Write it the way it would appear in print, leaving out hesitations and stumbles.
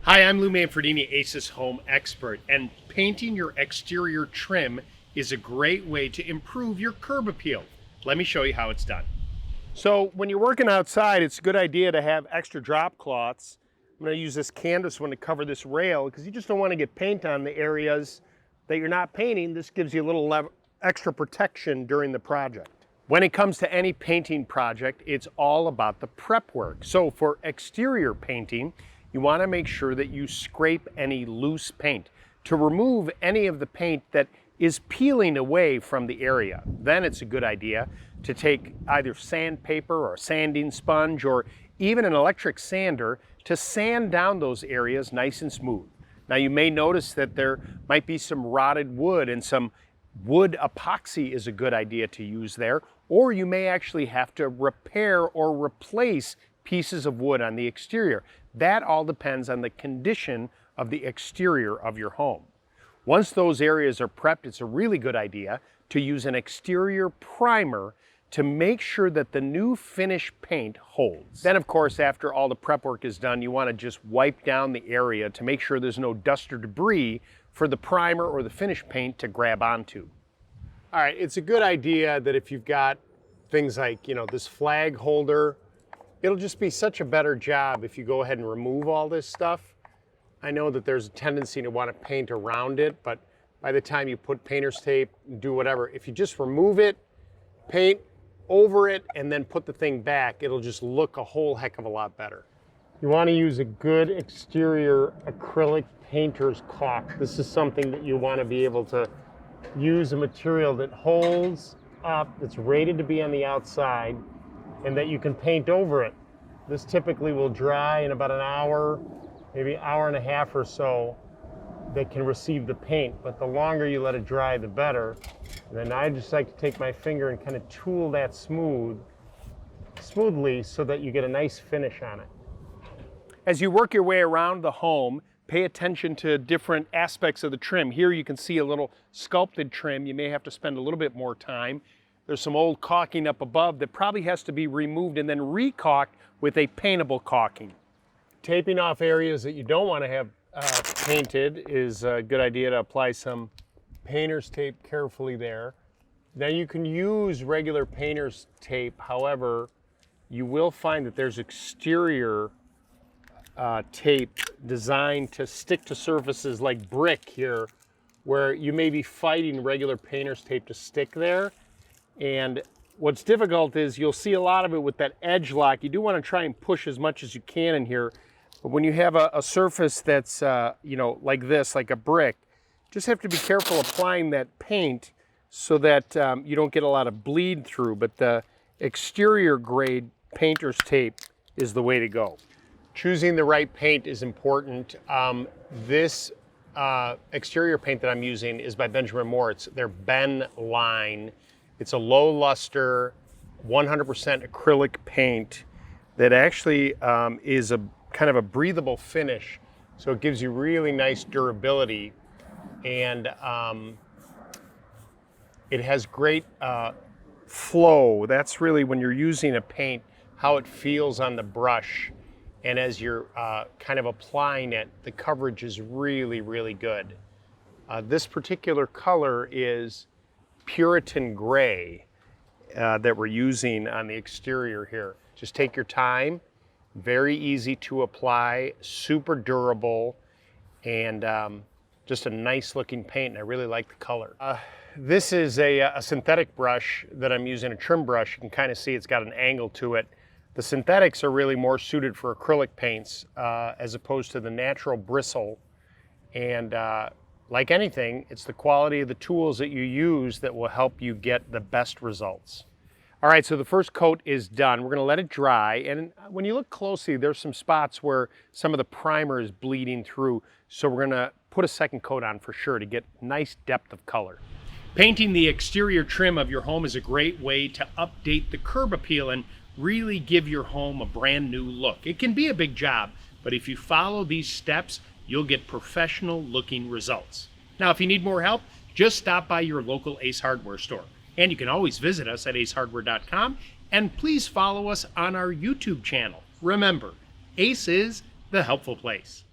Hi, I'm Lou Manfredini, Ace's home expert, and painting your exterior trim is a great way to improve your curb appeal. Let me show you how it's done. So when you're working outside, it's a good idea to have extra drop cloths. I'm going to use this canvas one to cover this rail because you just don't want to get paint on the areas that you're not painting. This gives you a little extra protection during the project. When it comes to any painting project, it's all about the prep work. So for exterior painting, you want to make sure that you scrape any loose paint to remove any of the paint that is peeling away from the area. Then it's a good idea to take either sandpaper or sanding sponge or even an electric sander to sand down those areas nice and smooth. Now you may notice that there might be some rotted wood, and some wood epoxy is a good idea to use there, or you may actually have to repair or replace pieces of wood on the exterior. That all depends on the condition of the exterior of your home. Once those areas are prepped, it's a really good idea to use an exterior primer to make sure that the new finish paint holds. Then of course, after all the prep work is done, you want to just wipe down the area to make sure there's no dust or debris for the primer or the finish paint to grab onto. All right, it's a good idea that if you've got things like, this flag holder, it'll just be such a better job if you go ahead and remove all this stuff. I know that there's a tendency to want to paint around it, but by the time you put painter's tape, do whatever, if you just remove it, paint over it, and then put the thing back, it'll just look a whole heck of a lot better. You want to use a good exterior acrylic painter's caulk. This is something that you want to be able to use a material that holds up, that's rated to be on the outside, and that you can paint over it. This typically will dry in about an hour, maybe an hour and a half or so, that can receive the paint. But the longer you let it dry, the better. And then I just like to take my finger and kind of tool that smoothly so that you get a nice finish on it. As you work your way around the home, pay attention to different aspects of the trim. Here you can see a little sculpted trim. You may have to spend a little bit more time. There's some old caulking up above that probably has to be removed and then re-caulked with a paintable caulking. Taping off areas that you don't want to have painted is a good idea to apply some painter's tape carefully there. Now you can use regular painter's tape, however, you will find that there's exterior tape designed to stick to surfaces like brick here, where you may be fighting regular painter's tape to stick there. And what's difficult is you'll see a lot of it with that edge lock. You do want to try and push as much as you can in here. But when you have a surface that's, like this, like a brick, just have to be careful applying that paint so that you don't get a lot of bleed through. But the exterior grade painter's tape is the way to go. Choosing the right paint is important. This exterior paint that I'm using is by Benjamin Moore. It's their Ben line. It's a low luster, 100% acrylic paint that actually is a kind of a breathable finish. So it gives you really nice durability, and it has great flow. That's really when you're using a paint, how it feels on the brush. And as you're kind of applying it, the coverage is really, really good. This particular color is Puritan Gray that we're using on the exterior here. Just take your time, very easy to apply, super durable, and just a nice looking paint, and I really like the color. This is a synthetic brush that I'm using, a trim brush. You can kind of see it's got an angle to it. The synthetics are really more suited for acrylic paints as opposed to the natural bristle. And like anything, it's the quality of the tools that you use that will help you get the best results. All right, so the first coat is done. We're gonna let it dry. And when you look closely, there's some spots where some of the primer is bleeding through. So we're gonna put a second coat on for sure to get nice depth of color. Painting the exterior trim of your home is a great way to update the curb appeal and really give your home a brand new look. It can be a big job, but if you follow these steps, you'll get professional looking results. Now, if you need more help, just stop by your local Ace Hardware store. And you can always visit us at acehardware.com, and please follow us on our YouTube channel. Remember, Ace is the helpful place.